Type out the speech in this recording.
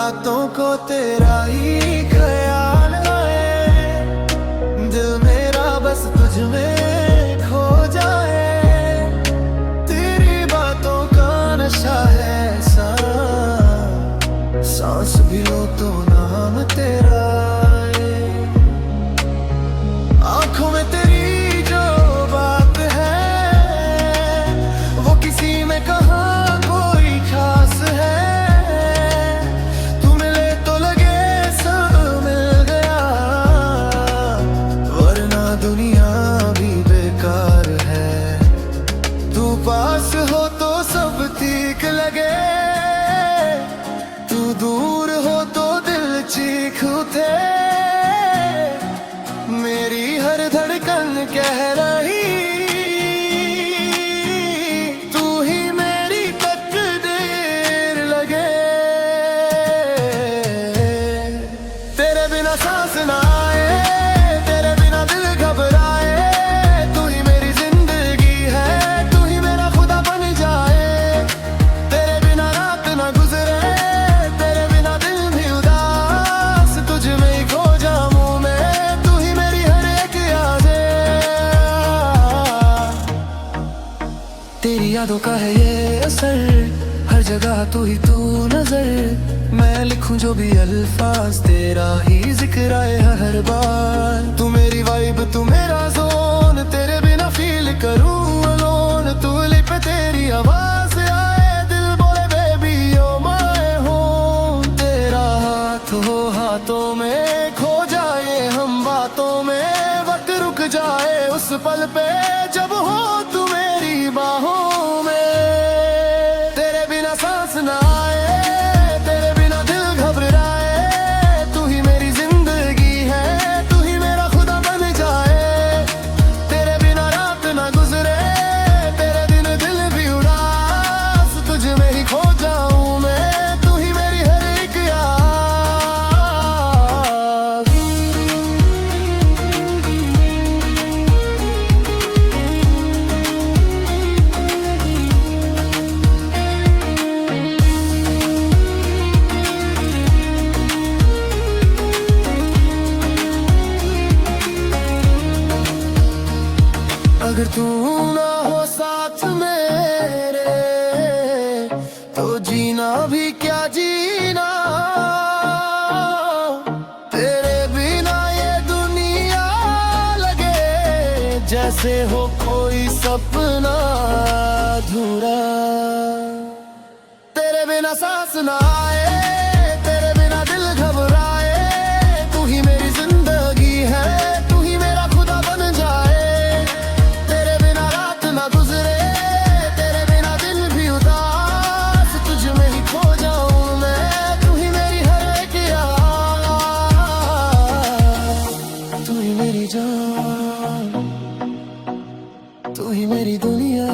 रातों को तेरा ही ख्याल आए, दिल मेरा बस तुझ में खो जाए। तेरी बातों का नशा है ऐसा, सांस भी लो तो नाम तेरा आए। आंखों में तेरी जो बात है, वो किसी में कहाँ कोई खास है। तू मिले तो लगे सब मिल गया, वरना दुनिया भी बेकार है। तू पास हो तो सब ठीक लगे, तू दूर हो तो दिल चीख उठे। मेरी हर धड़कन कह रही, तू ही मेरी तकदीर लगे। तेरे बिना सांस ना आए, तेरे बिना दिल घबराए। तू ही मेरी जिंदगी है, तू ही मेरा खुदा बन जाए। तेरे बिना रात ना गुजरे, तेरे बिना दिल भी उदास। तुझ में ही खो जाऊं मैं, तू ही मेरी हर एक याद है। तेरी यादों का है ये असर, हर जगह तू ही तू नजर। मैं लिखूं जो भी अल्फाज, तेरा ही जिक्र आए हर बार। तू मेरी वाइब, तू मेरा जोन, तेरे बिना फील करूं अलोन। तू लिप तेरी आवाज आए, दिल बोले बेबी ओ माय होम। तेरा हाथ हो हाथों में, खो जाए हम बातों में। वक्त रुक जाए उस पल पे, जब हो तू मेरी बाहों में। तेरे बिना सांस ना आए, तेरे बिना दिल घबराए। तू ही मेरी जिंदगी है, तू ही मेरा खुदा बन जाए। तेरे बिना रात ना गुजरे, तेरे दिन दिल भी उदास। तुझ में ही खो जाऊं मैं, तू ही मेरी हर एक याद। अगर तू ना हो साथ मेरे, तो जीना भी क्या जीना। तेरे बिना ये दुनिया लगे जैसे हो कोई सपना अधूरा। तेरे बिना सांस ना आए, तेरे बिना दिल घबराए। तू ही मेरी जिंदगी है, तू ही मेरा खुदा बन जाए। तेरे बिना रात ना गुजरे, तेरे बिना दिल भी उदास। तुझ में ही खो जाऊं मैं, तू ही मेरी हर एक याद। तू ही मेरी जान, तू ही मेरी दुनिया।